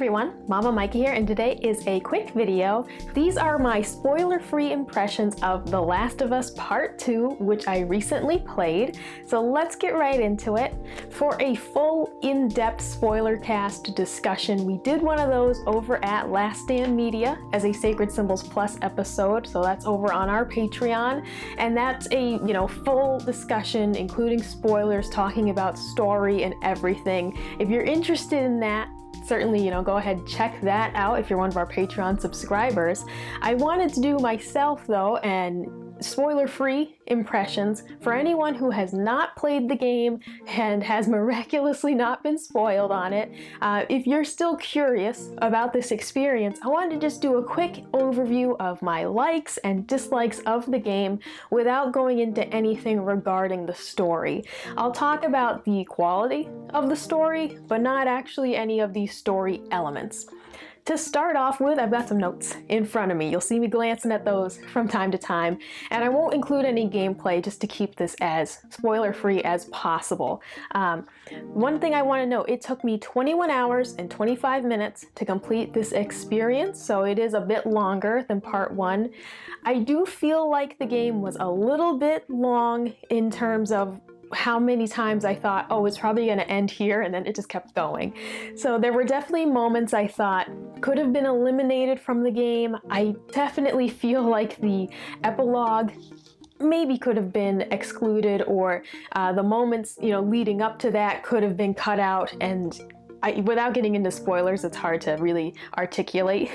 everyone, Mama Micah here, and today is a quick video. These are my spoiler-free impressions of The Last of Us Part 2, which I recently played. So let's get right into it. For a full in-depth spoiler cast discussion, we did one of those over at Last Stand Media as a Sacred Symbols Plus episode, so that's over on our Patreon, and that's a full discussion including spoilers, talking about story and everything. If you're interested in that, certainly, go ahead and check that out if you're one of our Patreon subscribers. I wanted to do myself, though, and spoiler-free impressions for anyone who has not played the game and has miraculously not been spoiled on it. If you're still curious about this experience, I wanted to just do a quick overview of my likes and dislikes of the game without going into anything regarding the story. I'll talk about the quality of the story, but not actually any of the story elements. To start off with, I've got some notes in front of me. You'll see me glancing at those from time to time, and I won't include any gameplay just to keep this as spoiler-free as possible. One thing I want to note, it took me 21 hours and 25 minutes to complete this experience, so it is a bit longer than part 1. I do feel like the game was a little bit long in terms of how many times I thought, oh, it's probably going to end here, and then it just kept going. So there were definitely moments I thought could have been eliminated from the game. I definitely feel like the epilogue maybe could have been excluded, or the moments leading up to that could have been cut out, and without getting into spoilers, it's hard to really articulate,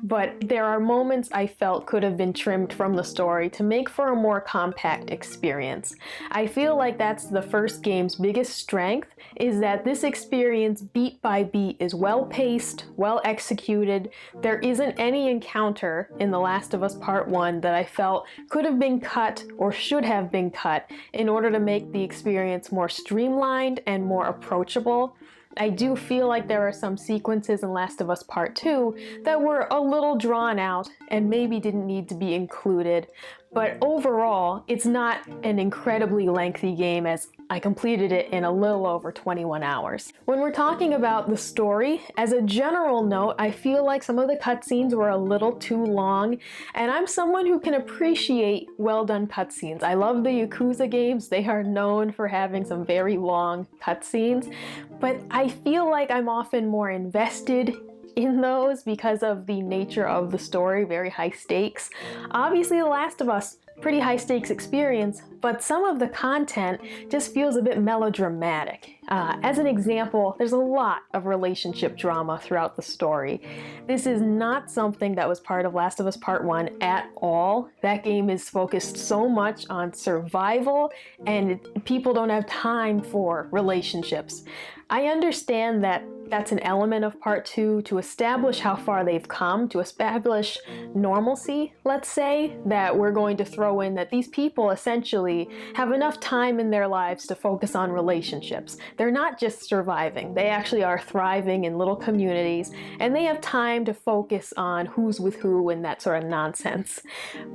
but there are moments I felt could have been trimmed from the story to make for a more compact experience. I feel like that's the first game's biggest strength, is that this experience beat by beat is well paced, well executed. There isn't any encounter in The Last of Us Part 1 that I felt could have been cut or should have been cut in order to make the experience more streamlined and more approachable. I do feel like there are some sequences in Last of Us Part 2 that were a little drawn out and maybe didn't need to be included, but overall, it's not an incredibly lengthy game, as I completed it in a little over 21 hours. When we're talking about the story, as a general note, I feel like some of the cutscenes were a little too long, and I'm someone who can appreciate well-done cutscenes. I love the Yakuza games. They are known for having some very long cutscenes, but I feel like I'm often more invested in those because of the nature of the story, very high stakes. Obviously, The Last of Us, pretty high stakes experience, but some of the content just feels a bit melodramatic. As an example, there's a lot of relationship drama throughout the story. This is not something that was part of Last of Us Part 1 at all. That game is focused so much on survival, and people don't have time for relationships. I understand that that's an element of Part 2 to establish how far they've come, to establish normalcy, let's say, that we're going to throw in that these people essentially have enough time in their lives to focus on relationships. They're not just surviving, they actually are thriving in little communities, and they have time to focus on who's with who and that sort of nonsense.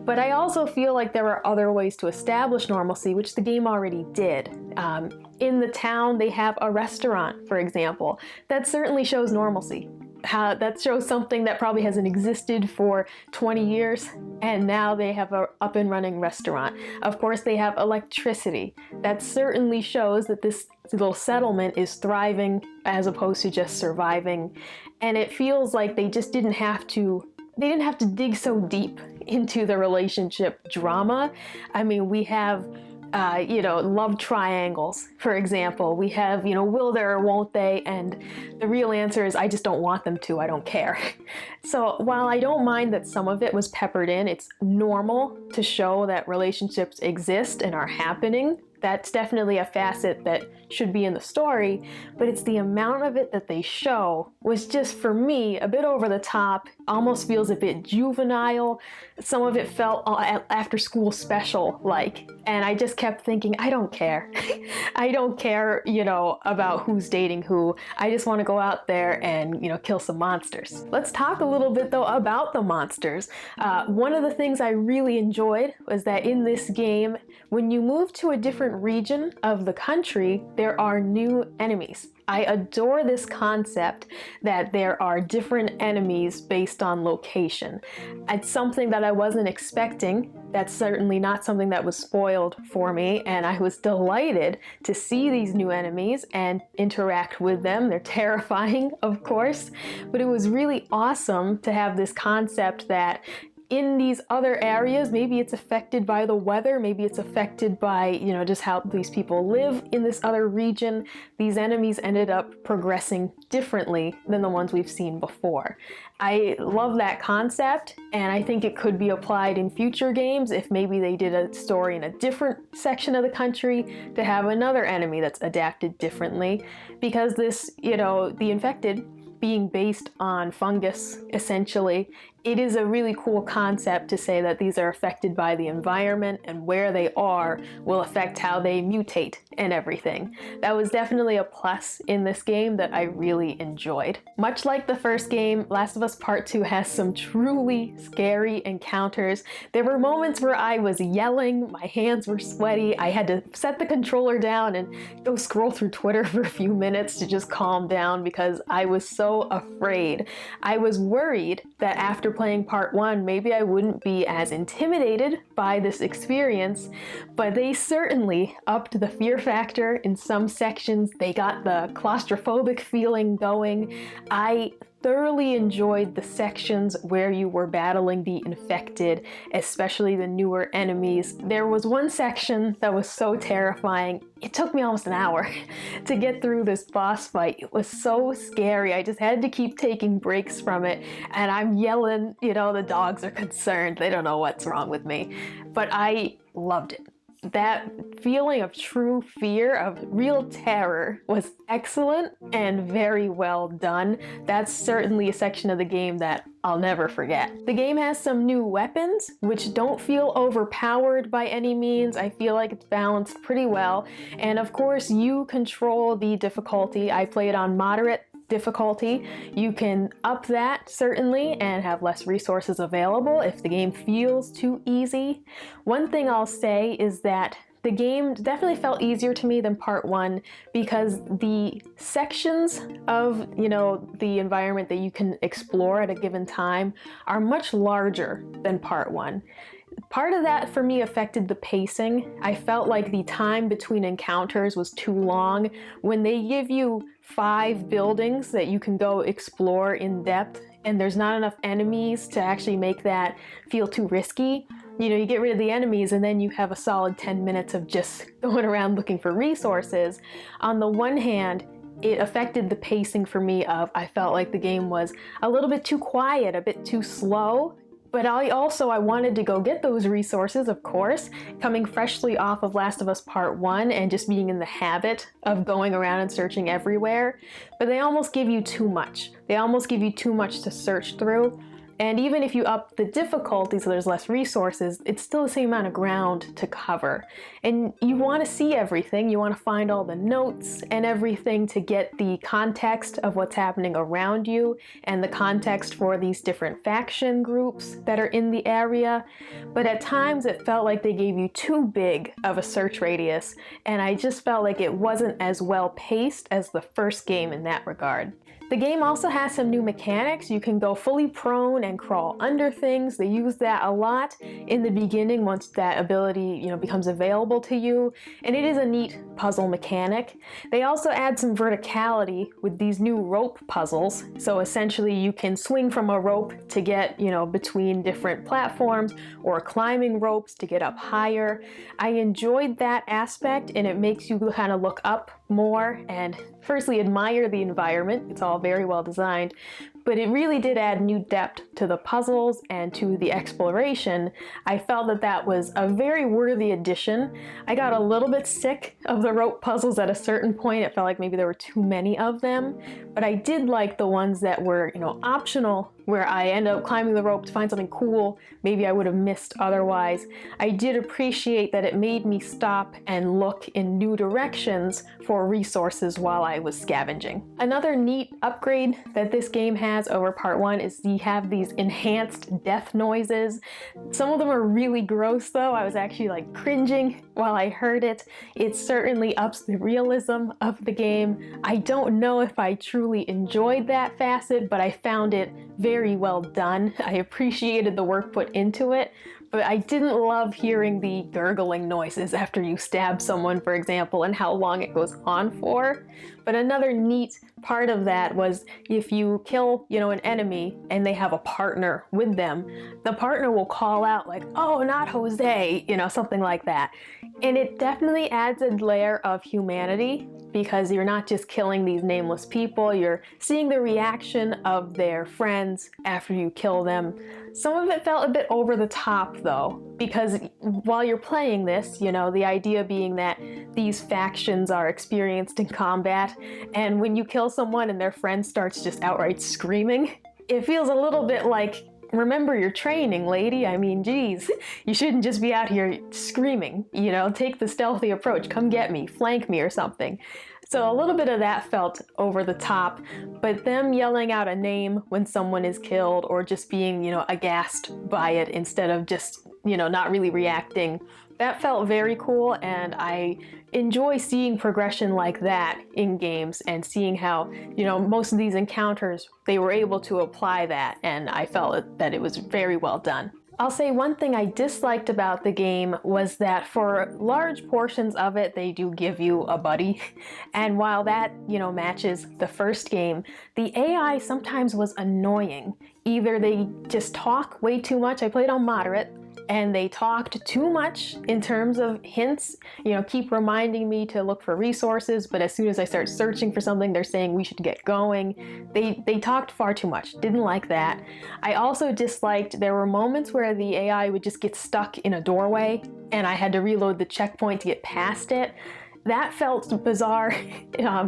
But I also feel like there are other ways to establish normalcy, which the game already did. In the town, they have a restaurant, for example. That certainly shows normalcy. That shows something that probably hasn't existed for 20 years, and now they have an up and running restaurant. Of course, they have electricity. That certainly shows that this little settlement is thriving as opposed to just surviving. And it feels like they just didn't have to dig so deep into the relationship drama. I mean, we have love triangles, for example. We have, will there or won't they? And the real answer is, I just don't want them to, I don't care. So while I don't mind that some of it was peppered in, it's normal to show that relationships exist and are happening. That's definitely a facet that should be in the story, but it's the amount of it that they show was just, for me, a bit over the top, almost feels a bit juvenile. Some of it felt after school special like, and I just kept thinking, I don't care. I don't care, about who's dating who. I just want to go out there and, kill some monsters. Let's talk a little bit though about the monsters. One of the things I really enjoyed was that in this game, when you move to a different region of the country, there are new enemies. I adore this concept that there are different enemies based on location. It's something that I wasn't expecting. That's certainly not something that was spoiled for me, and I was delighted to see these new enemies and interact with them. They're terrifying, of course, but it was really awesome to have this concept that in these other areas, maybe it's affected by the weather, maybe it's affected by, just how these people live in this other region. These enemies ended up progressing differently than the ones we've seen before. I love that concept, and I think it could be applied in future games if maybe they did a story in a different section of the country to have another enemy that's adapted differently, because this, the infected being based on fungus, essentially, it is a really cool concept to say that these are affected by the environment, and where they are will affect how they mutate and everything. That was definitely a plus in this game that I really enjoyed. Much like the first game, Last of Us Part 2 has some truly scary encounters. There were moments where I was yelling, my hands were sweaty, I had to set the controller down and go scroll through Twitter for a few minutes to just calm down because I was so afraid. I was worried that after playing part 1, maybe I wouldn't be as intimidated by this experience, but they certainly upped the fear factor in some sections. They got the claustrophobic feeling going. I thoroughly enjoyed the sections where you were battling the infected, especially the newer enemies. There was one section that was so terrifying. It took me almost an hour to get through this boss fight. It was so scary. I just had to keep taking breaks from it, and I'm yelling, the dogs are concerned. They don't know what's wrong with me, but I loved it. That feeling of true fear, of real terror, was excellent and very well done. That's certainly a section of the game that I'll never forget. The game has some new weapons, which don't feel overpowered by any means. I feel like it's balanced pretty well. And of course, you control the difficulty. I played on moderate difficulty. You can up that certainly and have less resources available if the game feels too easy. One thing I'll say is that the game definitely felt easier to me than part 1 because the sections of, the environment that you can explore at a given time are much larger than part 1. Part of that for me affected the pacing. I felt like the time between encounters was too long. When they give you 5 buildings that you can go explore in depth, and there's not enough enemies to actually make that feel too risky, you get rid of the enemies and then you have a solid 10 minutes of just going around looking for resources. On the one hand, it affected the pacing for me I felt like the game was a little bit too quiet, a bit too slow. But I wanted to go get those resources, of course, coming freshly off of Last of Us Part 1 and just being in the habit of going around and searching everywhere. But they almost give you too much. They almost give you too much to search through. And even if you up the difficulty so there's less resources, it's still the same amount of ground to cover. And you want to see everything, you want to find all the notes and everything to get the context of what's happening around you and the context for these different faction groups that are in the area. But at times it felt like they gave you too big of a search radius, and I just felt like it wasn't as well paced as the first game in that regard. The game also has some new mechanics. You can go fully prone and crawl under things. They use that a lot in the beginning once that ability, becomes available to you, and it is a neat puzzle mechanic. They also add some verticality with these new rope puzzles. So essentially you can swing from a rope to get, between different platforms, or climbing ropes to get up higher. I enjoyed that aspect, and it makes you kind of look up more and firstly admire the environment. It's all very well designed, but it really did add new depth to the puzzles and to the exploration. I felt that that was a very worthy addition. I got a little bit sick of the rope puzzles at a certain point. It felt like maybe there were too many of them, but I did like the ones that were, optional, where I end up climbing the rope to find something cool maybe I would have missed otherwise. I did appreciate that it made me stop and look in new directions for resources while I was scavenging. Another neat upgrade that this game has over part 1 is you have these enhanced death noises. Some of them are really gross though. I was actually like cringing while I heard it. It certainly ups the realism of the game. I don't know if I truly enjoyed that facet, but I found it very well done. I appreciated the work put into it, but I didn't love hearing the gurgling noises after you stab someone, for example, and how long it goes on for. But another neat part of that was if you kill, an enemy and they have a partner with them, the partner will call out like, "Oh, not Jose," something like that. And it definitely adds a layer of humanity because you're not just killing these nameless people, you're seeing the reaction of their friends after you kill them. Some of it felt a bit over the top though, because while you're playing this, the idea being that these factions are experienced in combat, and when you kill someone and their friend starts just outright screaming, it feels a little bit like, remember your training, lady. I mean, geez, you shouldn't just be out here screaming, take the stealthy approach, come get me, flank me or something. So a little bit of that felt over the top, but them yelling out a name when someone is killed or just being, aghast by it instead of just, not really reacting, that felt very cool, and I enjoy seeing progression like that in games and seeing how, most of these encounters, they were able to apply that, and I felt that it was very well done. I'll say one thing I disliked about the game was that for large portions of it, they do give you a buddy. And while that, matches the first game, the AI sometimes was annoying. Either they just talk way too much. I played on moderate, and they talked too much in terms of hints, keep reminding me to look for resources, but as soon as I start searching for something, they're saying we should get going. They talked far too much. Didn't like that. I also disliked there were moments where the AI would just get stuck in a doorway and I had to reload the checkpoint to get past it. That felt bizarre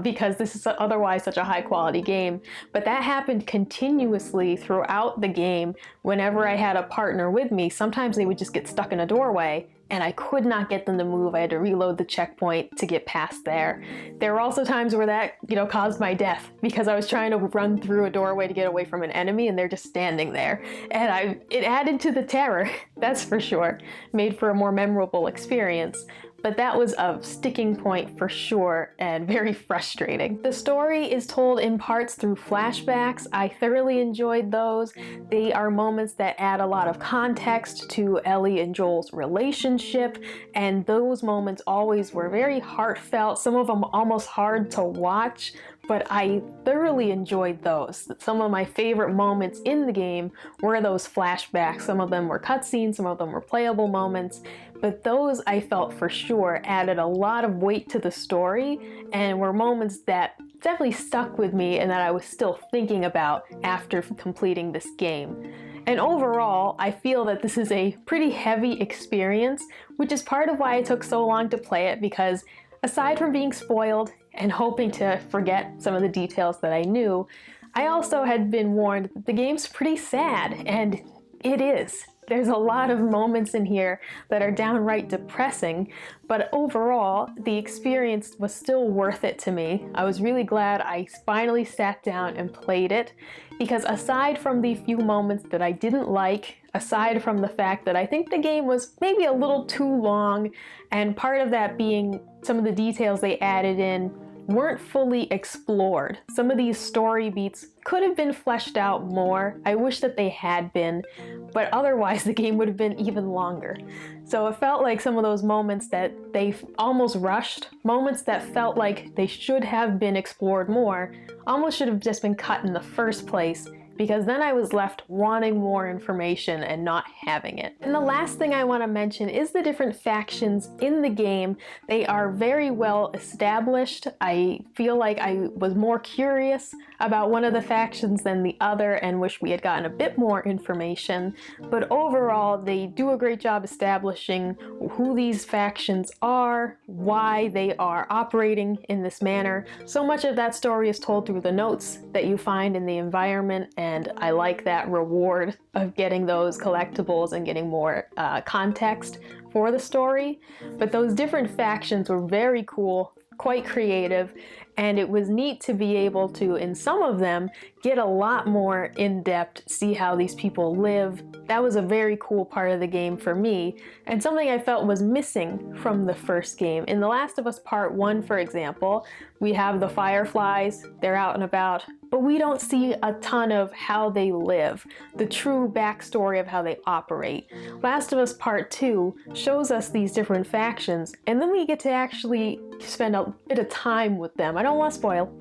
because this is otherwise such a high quality game, but that happened continuously throughout the game. Whenever I had a partner with me, sometimes they would just get stuck in a doorway and I could not get them to move. I had to reload the checkpoint to get past there. There were also times where that, caused my death because I was trying to run through a doorway to get away from an enemy and they're just standing there. And it added to the terror, that's for sure. Made for a more memorable experience. But that was a sticking point for sure and very frustrating. The story is told in parts through flashbacks. I thoroughly enjoyed those. They are moments that add a lot of context to Ellie and Joel's relationship, and those moments always were very heartfelt, some of them almost hard to watch, but I thoroughly enjoyed those. Some of my favorite moments in the game were those flashbacks. Some of them were cutscenes, some of them were playable moments, but those I felt for sure added a lot of weight to the story and were moments that definitely stuck with me and that I was still thinking about after completing this game. And overall, I feel that this is a pretty heavy experience, which is part of why it took so long to play it, because aside from being spoiled and hoping to forget some of the details that I knew, I also had been warned that the game's pretty sad, and it is. There's a lot of moments in here that are downright depressing, but overall, the experience was still worth it to me. I was really glad I finally sat down and played it, because aside from the few moments that I didn't like, aside from the fact that I think the game was maybe a little too long, and part of that being some of the details they added in weren't fully explored. Some of these story beats could have been fleshed out more. I wish that they had been, but otherwise the game would have been even longer. So it felt like some of those moments that they almost rushed, moments that felt like they should have been explored more, almost should have just been cut in the first place because then I was left wanting more information and not having it. And the last thing I want to mention is the different factions in the game. They are very well established. I feel like I was more curious about one of the factions than the other and wish we had gotten a bit more information. But overall, they do a great job establishing who these factions are, why they are operating in this manner. So much of that story is told through the notes that you find in the environment, and I like that reward of getting those collectibles and getting more context for the story. But those different factions were very cool, quite creative, and it was neat to be able to, in some of them, get a lot more in-depth, see how these people live. That was a very cool part of the game for me, and something I felt was missing from the first game. In The Last of Us Part 1, for example, we have the Fireflies, they're out and about, but we don't see a ton of how they live, the true backstory of how they operate. Last of Us Part 2 shows us these different factions, and then we get to actually spend a bit of time with them. I don't want to spoil,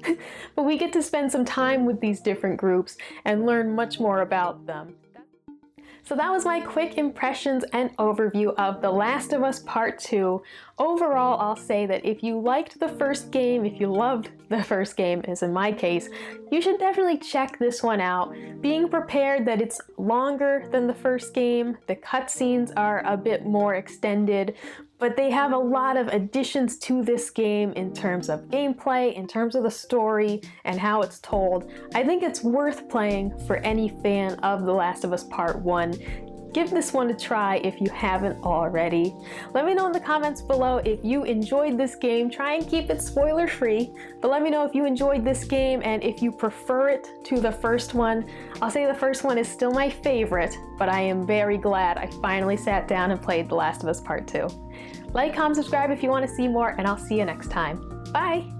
but we get to spend some time with these different groups and learn much more about them. So that was my quick impressions and overview of The Last of Us Part 2. Overall, I'll say that if you liked the first game, if you loved the first game, as in my case, you should definitely check this one out. Being prepared that it's longer than the first game, the cutscenes are a bit more extended, but they have a lot of additions to this game in terms of gameplay, in terms of the story, and how it's told. I think it's worth playing for any fan of The Last of Us Part 1. Give this one a try if you haven't already. Let me know in the comments below if you enjoyed this game. Try and keep it spoiler free, but let me know if you enjoyed this game and if you prefer it to the first one. I'll say the first one is still my favorite, but I am very glad I finally sat down and played The Last of Us Part 2. Like, comment, subscribe if you want to see more, and I'll see you next time. Bye!